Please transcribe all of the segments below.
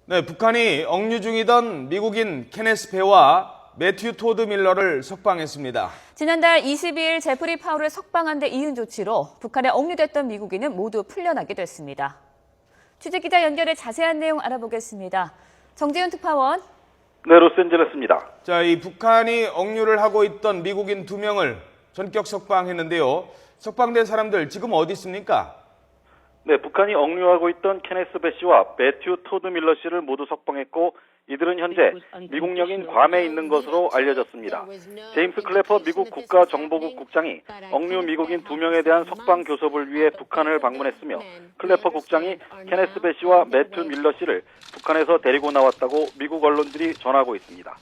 네, 북한이 억류 중이던 미국인 케네스 베와 매튜 토드 밀러를 석방했습니다. 지난달 22일 제프리 파울을 석방한 데 이은 조치로 북한에 억류됐던 미국인은 모두 풀려나게 됐습니다. 취재기자 연결해 자세한 내용 알아보겠습니다. 정재윤 특파원. 네, 로스앤젤레스입니다. 자, 이 북한이 억류를 하고 있던 미국인 2명을 전격 석방했는데요. 석방된 사람들 지금 어디 있습니까? 네, 북한이 억류하고 있던 케네스 배 씨와 매튜 토드 밀러 씨를 모두 석방했고 이들은 현재 미국령인 괌에 있는 것으로 알려졌습니다. 제임스 클래퍼 미국 국가정보국 국장이 억류 미국인 2명에 대한 석방 교섭을 위해 북한을 방문했으며 클래퍼 국장이 케네스 배 씨와 매튜 밀러 씨를 북한에서 데리고 나왔다고 미국 언론들이 전하고 있습니다.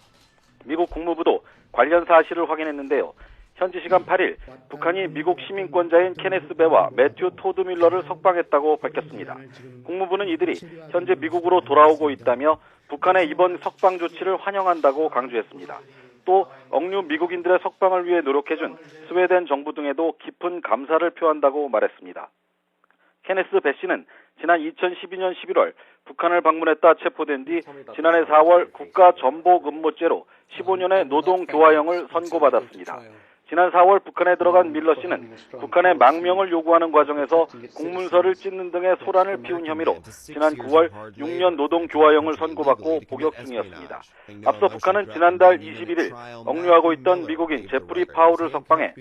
미국 국무부도 관련 사실을 확인했는데요. 현지 시간 8일 북한이 미국 시민권자인 케네스 베와 매튜 토드 밀러를 석방했다고 밝혔습니다. 국무부는 이들이 현재 미국으로 돌아오고 있다며 북한의 이번 석방 조치를 환영한다고 강조했습니다. 또 억류 미국인들의 석방을 위해 노력해준 스웨덴 정부 등에도 깊은 감사를 표한다고 말했습니다. 케네스 배 씨는 지난 2012년 11월 북한을 방문했다 체포된 뒤 지난해 4월 국가전복음모죄로 15년의 노동교화형을 선고받았습니다. 지난 4월 북한에 들어간 밀러 씨는 북한의 망명을 요구하는 과정에서 공문서를 찢는 등의 소란을 피운 혐의로 지난 9월 6년 노동교화형을 선고받고 복역 중이었습니다. 앞서 북한은 지난달 21일 억류하고 있던 미국인 제프리 파울을 석방해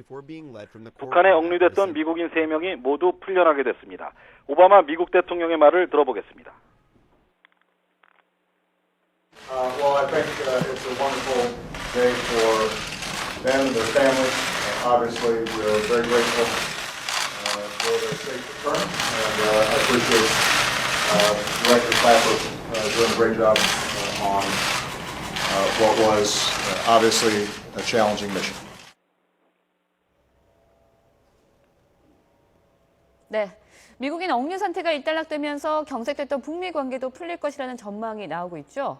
북한에 억류됐던 미국인 3명이 모두 풀려나게 됐습니다. 오바마 미국 대통령의 말을 들어보겠습니다. Well, I think it's a wonderful day for them and their families. Obviously, we're very grateful for their safe return, and I appreciate Director Clapper doing a great job on what was obviously a challenging mission. 네, 미국인 억류 상태가 일단락되면서 경색됐던 북미 관계도 풀릴 것이라는 전망이 나오고 있죠.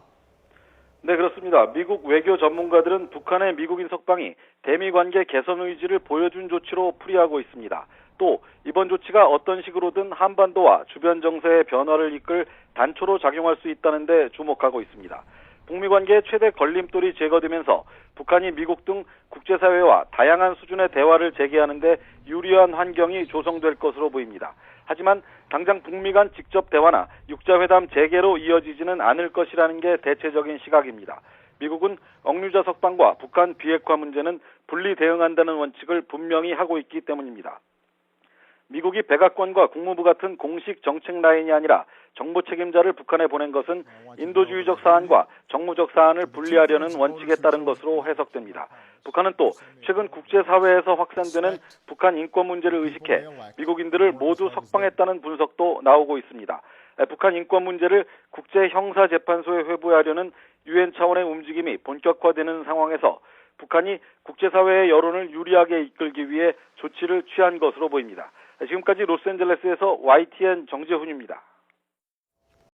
네, 그렇습니다. 미국 외교 전문가들은 북한의 미국인 석방이 대미 관계 개선 의지를 보여준 조치로 풀이하고 있습니다. 또 이번 조치가 어떤 식으로든 한반도와 주변 정세의 변화를 이끌 단초로 작용할 수 있다는 데 주목하고 있습니다. 북미 관계의 최대 걸림돌이 제거되면서 북한이 미국 등 국제사회와 다양한 수준의 대화를 재개하는 데 유리한 환경이 조성될 것으로 보입니다. 하지만 당장 북미 간 직접 대화나 육자회담 재개로 이어지지는 않을 것이라는 게 대체적인 시각입니다. 미국은 억류자 석방과 북한 비핵화 문제는 분리 대응한다는 원칙을 분명히 하고 있기 때문입니다. 미국이 백악관과 국무부 같은 공식 정책 라인이 아니라 정보 책임자를 북한에 보낸 것은 인도주의적 사안과 정무적 사안을 분리하려는 원칙에 따른 것으로 해석됩니다. 북한은 또 최근 국제사회에서 확산되는 북한 인권 문제를 의식해 미국인들을 모두 석방했다는 분석도 나오고 있습니다. 북한 인권 문제를 국제형사재판소에 회부하려는 유엔 차원의 움직임이 본격화되는 상황에서 북한이 국제사회의 여론을 유리하게 이끌기 위해 조치를 취한 것으로 보입니다. 지금까지 로스앤젤레스에서 YTN 정재훈입니다.